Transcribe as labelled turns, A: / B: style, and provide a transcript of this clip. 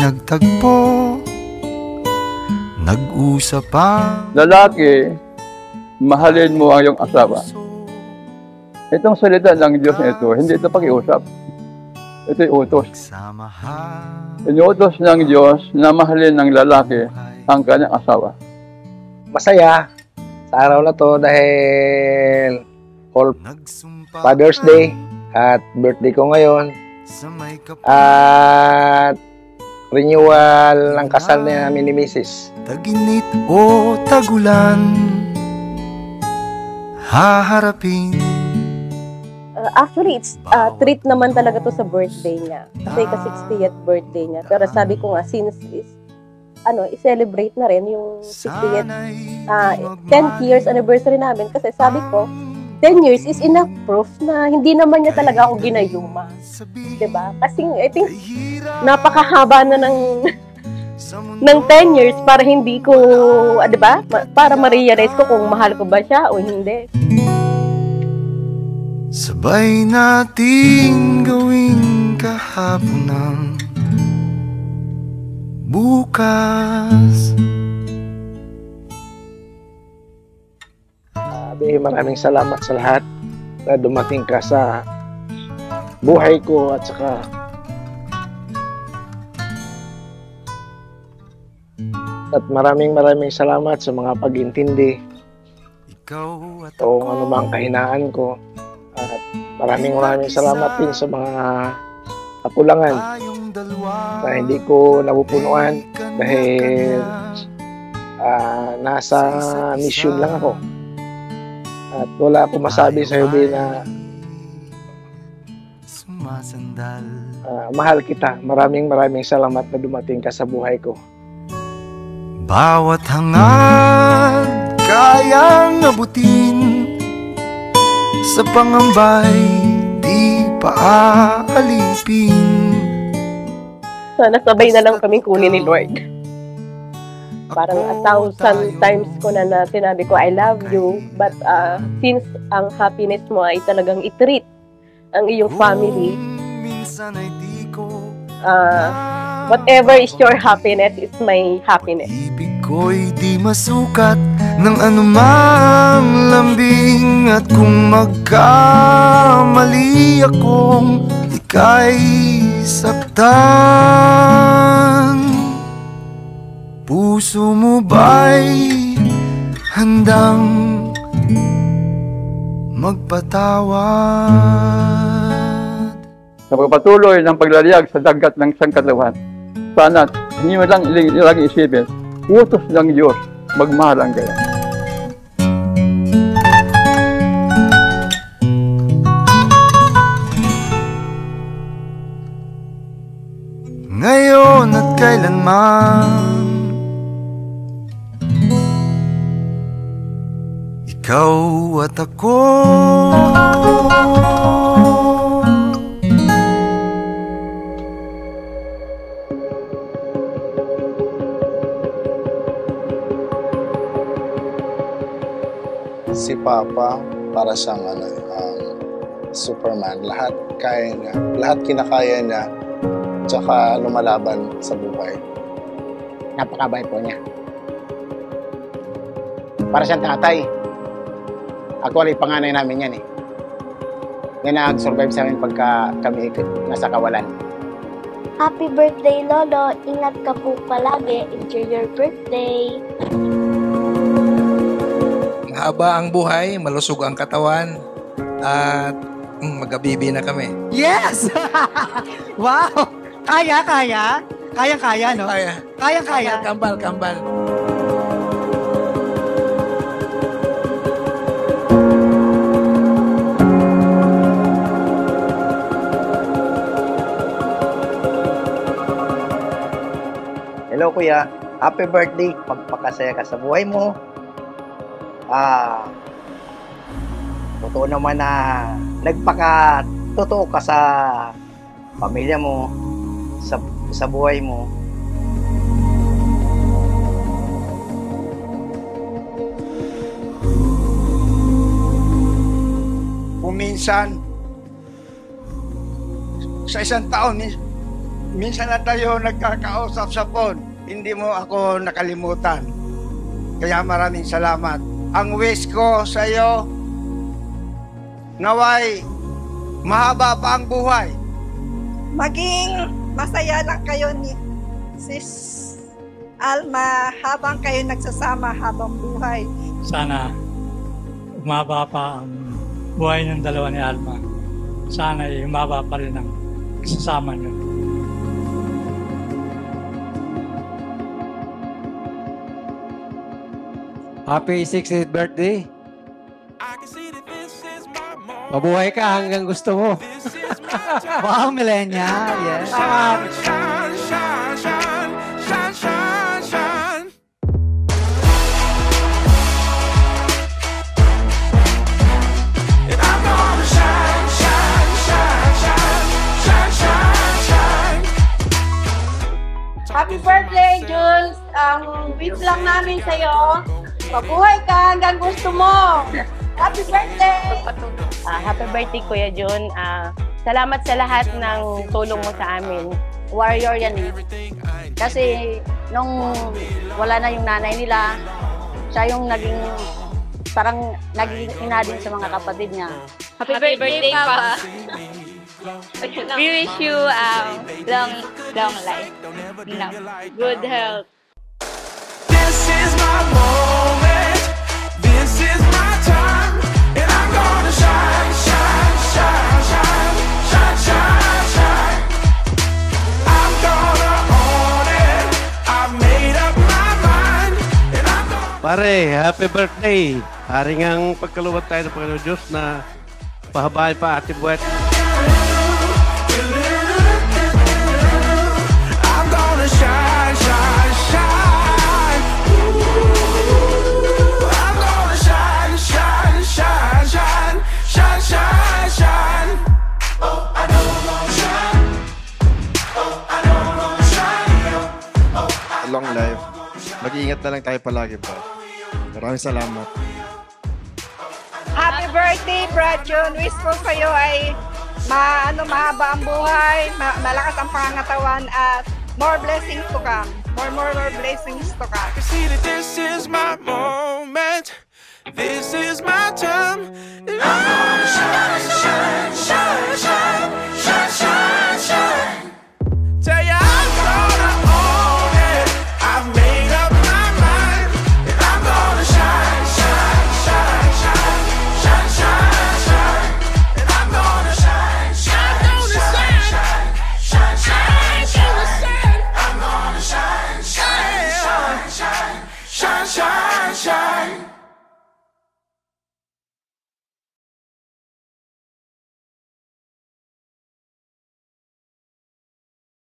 A: nagtagpo, nag-usap ang
B: lalaki, mahalin mo ang iyong asawa. Itong salita ng Diyos na ito, hindi ito pakiusap. Ito'y utos. Inuutos ng Diyos na mahalin ng lalaki ang kanyang asawa.
C: Masaya sa araw na to dahil all Father's Day at birthday ko ngayon at renewal ng kasal namin ni Mrs.
A: Taginit o tagulan, haharapin.
D: Actually, it's treat naman talaga to sa birthday niya. Kasi ka-60th birthday niya. Pero sabi ko nga, since i-celebrate na rin yung 60th, 10th years anniversary namin. Kasi sabi ko, 10 years is enough proof na hindi naman niya talaga ako ginayuma. Diba? Kasi I think, napakahaba na ng 10 years para hindi ko, diba? Para ma-realize ko kung mahal ko ba siya o hindi.
A: Sabay nating gawing kahapon ng bukas.
C: Maraming salamat sa lahat na dumating ka sa buhay ko at saka maraming salamat sa mga pag-intindi o ano bang kahinaan ko. At maraming salamat din sa mga kakulangan na hindi ko napupunuan dahil nasa mission lang ako. At wala akong masabi sa iyo na mahal kita. Maraming salamat na dumating ka sa buhay ko.
A: Bawat hangad kayang abutin, sa pangambay di paaalipin.
D: Sana sabay na lang kami kunin ni Lord. Parang 1,000 times ko na sinabi ko, I love you. But since ang happiness mo ay talagang i-treat ang iyong family, whatever is your happiness is my happiness.
A: Ibig ko'y di masukat ng anumang lambing. At kung magkamali akong ika'y saktan, puso mo ba'y handang magpatawad?
B: Sa pagpatuloy ng paglaliyag sa dagat ng sangkatauhan, sana hindi mo lang lagi isipin, utos ng Diyos, magmahal ang gaya.
A: Ngayon at kailanman, ikaw at ako,
E: si Papa para siyang Superman. Lahat kaya niya, lahat kinakaya niya, tsaka lumalaban sa buhay.
F: Napakabait po niya. Para siyang tatay. Actually, panganay namin yan eh. Yan nag-survive sa amin pagka kami nasa kawalan.
G: Happy birthday, Lolo. Ingat ka po palagi. Enjoy your birthday.
H: Mahaba ang buhay, malusog ang katawan, at magabibi na kami.
I: Yes! Wow! Kaya? Kayang-kaya, no? Kayang-kaya.
H: Kambal.
C: Hello kuya, happy birthday. Pagpakasaya ka sa buhay mo. Totoo naman na nagpaka-totoo ka sa pamilya mo, sa buhay mo.
H: Kung minsan, sa isang taon,
J: minsan na tayo nagkakausap sa phone. Hindi mo ako nakalimutan. Kaya maraming salamat. Ang wish ko sa iyo, naway mahaba pa ang buhay.
K: Maging masaya lang kayo ni Sis Alma habang kayo nagsasama habang buhay.
L: Sana umaba pa ang buhay ng dalawa ni Alma. Sana umaba pa rin ang kasasama niyo.
M: Happy 60th birthday. Mabuhay ka hanggang gusto mo.
I: Wow, millennial. Yes.
K: Happy birthday, Jules! Ang wish lang namin sa'yo, mabuhay ka hanggang gusto mo! Happy birthday!
N: Happy birthday, Kuya Jun. Salamat sa lahat ng tulong mo sa amin. Warrior yan eh. Kasi nung wala na yung nanay nila, siya yung parang naging ina din sa mga kapatid niya.
O: Happy birthday, Papa! We wish you long life, good health.
P: This is my moment, this is my time, and I'm gonna shine, shine, shine, shine, shine, shine, shine. I'm gonna own it, I've made up my mind, and I'm gonna...
Q: Pare, happy birthday! Haring ang pagkaluwat tayo ng Panginoon Diyos na pahabahay pa ating buhat.
P: Shine, shine, shine. Ooh, I'm gonna shine, shine, shine, shine, shine, shine, shine. Oh, I know I'm gonna shine. Oh, I know I'm gonna shine. Oh,
R: long life. Mag-iingat na lang tayo palagi pa. Maraming salamat.
K: Happy birthday, Brad Jun! Wish ko sa'yo ay mahaba ang buhay, malakas ang pangangatawan at more blessings to come. More blessings to come.
P: I can see that this is my moment. This is my time. And I'm gonna shine.